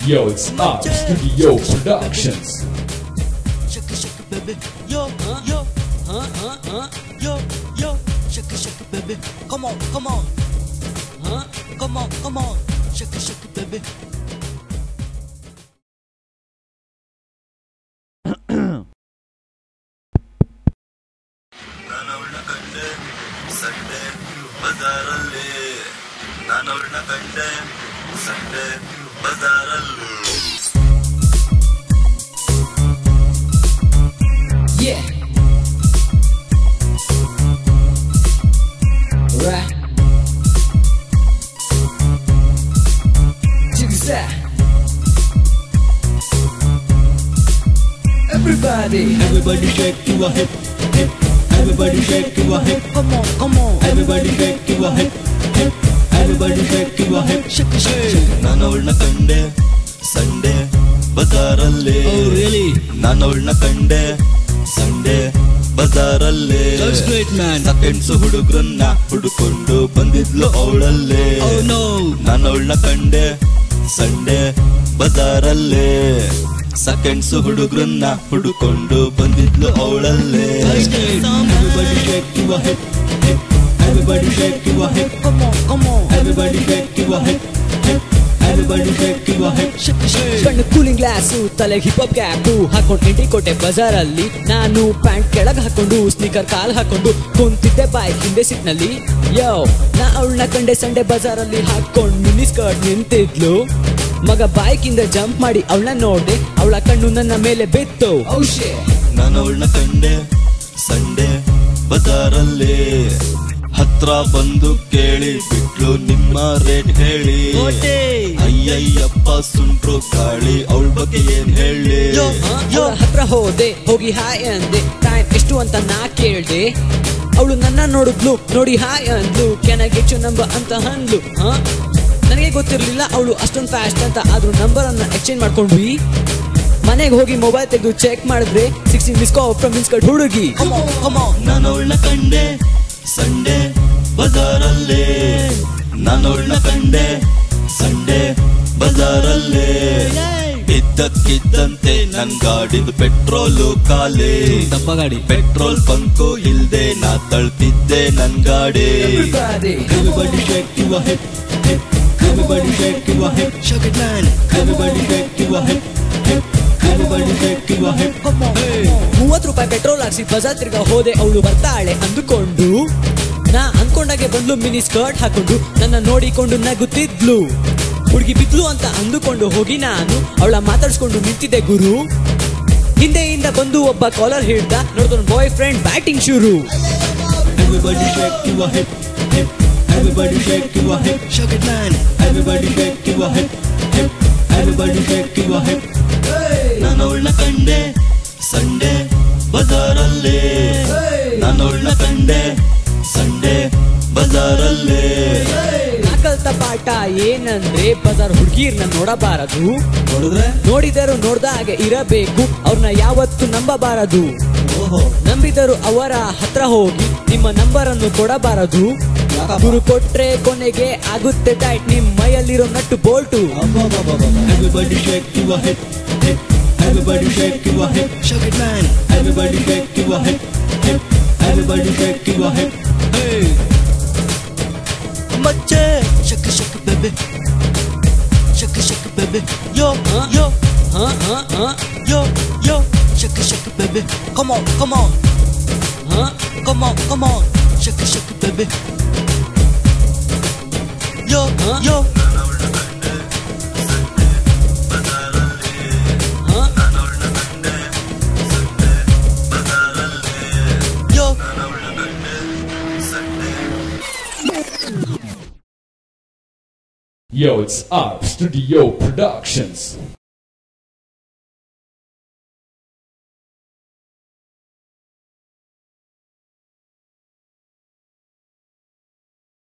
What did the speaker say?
Yo, it's Up Studio Productions. Shake it, baby. Yo, yo, yo, yo. Shake it, baby. Come on, come on. Come on, come on. Shake it, baby. ನಾನವಳನ್ನ ಕಂಡೆ Sunday ಬಜಾರಲ್ಲಿ ನಾನವಳನ್ನ ಕಂಡೆ Sunday ಬಜಾರಲ್ಲಿ Yeah. Right. Check this out. Everybody shake your hip, hip. Everybody shake your hip. Come on, come on. Everybody shake your hip, hip. Everybody shake your hip. Shake, shake. ನಾನವಳನ್ನ ಕಂಡೆ Sunday ಬಜಾರಲ್ಲಿ Oh really? ನಾನವಳನ್ನ ಕಂಡೆ Sunday ಬಜಾರಲ್ಲಿ That's great man. Seconds ಹುಡುಗ್ರನ್ನ ಹುಡುಕೊಂಡು ಬಂದಿದ್ಲು ಅವಳಲ್ಲೇ Oh no. ನಾನವಳನ್ನ ಕಂಡೆ ಸಂಡೆ ಬಜಾರಲ್ಲಿ ಸೆಕೆಂಡ್ಸ್ ಹುಡುಗ್ರನ್ನ ಹುಡುಕೊಂಡು ಬಂದಿದ್ಲು ಅವಳಲ್ಲೇ That's great. Everybody shake your hip, hip. Everybody shake your hip. Come on, come on. Everybody shake your hip, hip. Everybody shake your hip. Shake, shake. ಕಣ್ಣು cooling glass ತಲೆ hip hop cap ಹಾಕೊಂಡು ಎಂಟಿ ಕೊಟ್ಟೆ ಬಜಾರಲ್ಲಿ ನಾನು pant ಕೆಳಗೆ ಹಾಕೊಂಡು sneaker ಕಾಲ್ ಹಾಕೊಂಡು ಕುಂತಿದ್ದೆ bike ಹಿಂದೆ ಸಿಟ್ನಲ್ಲಿ ಯೋ ನಾ ಅವಳನ್ನ ಕಂಡೆ ಸಂಡೆ ಬಜಾರಲ್ಲಿ ಹಾಕೊಂಡು ಮಿನಿ ಸ್ಕರ್ಟ್ ನಿಂತಿದ್ಲು ಮಗ ಬೈಕ್ ಇಂದ ಜಂಪ್ ಮಾಡಿ ಅವಳನ್ನ ನೋಡ್ದೆ ಅವಳ ಕಣ್ಣು ನನ್ನ ಮೇಲೆ ಬಿತ್ತು ನಾನವಳನ್ನ ಕಂಡೆ ಸಂಡೆ ಬಜಾರಲ್ಲಿ ಹತ್ರ ಬಂದು ಕೇಳಿ ಬಿಟ್ಲು ನಿಮ್ಮ ರೇಟ್ ಹೇಳಿ ಅಯ್ಯಯ್ಯಪ್ಪ ಸುಂಟ್ರು ಗಾಳಿ ಅವಳ ಬಗ್ಗೆ ಏನ್ ಹೇಳಿ ಅವಳ ಹತ್ರ ಹೋದೆ ಹೋಗಿ ಹಾಯ್ ಅಂದೆ ಟೈಮ್ ಎಷ್ಟು ಅಂತ ನಾ ಕೇಳ್ದೆ ಅವಳು ನನ್ನ ನೋಡಿದ್ಲು ನೋಡಿ ಹಾಯ್ ಅಂದ್ಲು can I get you number ಅಂತ ಅಂದ್ಲು ನನಗೆ ಗೊತ್ತಿರ್ಲಿಲ್ಲ ಅವಳು ಅಷ್ಟೊಂದು ಫಾಸ್ಟ್ ಅಂತ ಆದ್ರೂ ನಂಬರ್ ಅನ್ನ ಎಕ್ಸ್ಚೇಂಜ್ ಮಾಡ್ಕೊಂಡ್ವಿ ಮನೆಗೆ ಹೋಗಿ ಮೊಬೈಲ್ ತೆಗೆದು ಚೆಕ್ ಮಾಡಿದ್ರೆ 16 ಮಿಸ್ ಕಾಲ್ ಫ್ರಮ್ ಮಿನ್ಸ್ಕರ್ಟ್ ಹುಡುಗಿ ನಾನವಳನ್ನ ಕಂಡೆ ಸಂಡೆ ಬಜಾರಲ್ಲಿ ನಾನವಳನ್ನ ಕಂಡೆ ಸಂಡೆ ಬಜಾರಲ್ಲಿ ಇದ್ದಕ್ಕಿದ್ದಂತೆ ನನ್ ಗಾಡಿದು ಪೆಟ್ರೋಲು ಖಾಲಿ ದಪ್ಪ ಗಾಡಿ ಪೆಟ್ರೋಲ್ ಬಂಕು ಇಲ್ದೆ ನಾ ತಳ್ತಿದ್ದೆ ನನ್ ಗಾಡಿ Everybody shake your hip, hip. Everybody shake your hip. Shake it man. Everybody shake your hip, hip. Everybody shake your hip. Come on. ₹30 petrol ಹಾಕ್ಸಿ ಬಜಾರ್ ತಿರ್ಗಾ ಹೋದೆ ಅವಳು ಬರ್ತಾಳೆ ಅಂದುಕೊಂಡು ನಾ ಅನ್ಕೊಂಡಾಗೆ ಬಂದ್ಲು ಮಿನಿ ಸ್ಕರ್ಟ್ ಹಾಕೊಂಡು ನನ್ನ ನೋಡಿಕೊಂಡು ನಗುತ್ತಿದ್ಲು ಹುಡುಗಿ ಬಿದ್ಲು ಅಂತ ಅಂದುಕೊಂಡು ಹೋಗಿ ನಾನು ಅವಳ ಮಾತಾಡ್ಸ್ಕೊಂಡು ನಿಂತಿದ್ದೆ ಗುರು ಹಿಂದೆಯಿಂದ ಬಂದು ಒಬ್ಬ ಕಾಲರ್ ಹಿಡ್ದ ನೋಡಿದ್ರು ಬಾಯ್ ಫ್ರೆಂಡ್ ಬ್ಯಾಟಿಂಗ್ ಶುರು Everybody shake your hip, hip. Everybody shake your hip. Shake it man. Everybody shake your hip, hip. Everybody shake your hip. ನಾನವಳನ್ನ ಕಂಡೆ ಸಂಡೆ ಬಜಾರಲ್ಲಿ ನಾನವಳನ್ನ ಕಂಡೆ ಸಂಡೆ ಬಜಾರಲ್ಲಿ ಕಲ್ತ ಪಾಠ ಏನಂದ್ರೆ ಬಜಾರ್ ಹುಡುಗಿರ್ನ ನೋಡಬಾರದು ನೋಡಿದರು ನೋಡ್ದ ಹಾಗೆ ಇರಬೇಕು ಅವ್ರನ್ನ ಯಾವತ್ತು ನಂಬಬಾರದು ನಂಬಿದರು ಅವರ ಹತ್ರ ಹೋಗಿ ನಿಮ್ಮ ನಂಬರ್ ಅನ್ನು ಕೊಡಬಾರದು ಗುರು ಕೊಟ್ರೆ ಕೊನೆಗೆ ಆಗುತ್ತೆ ಟೈಟ್ ನಿಮ್ ಮೈಯಲ್ಲಿರೋ nut bolt Everybody shake your hip, hip. Everybody shake your hip. Shake it man. Everybody shake your hip, hip. Everybody shake your hip. Hey. ಮಚ್ಚೆ Shake it, shake it, baby. Shake it, shake it, baby. Yo, yo, yo, yo. Shake it, baby. Come on, come on. Come on, come on. Shake it, baby. Yo, yo. Yo. Yo, it's Up Studio Productions.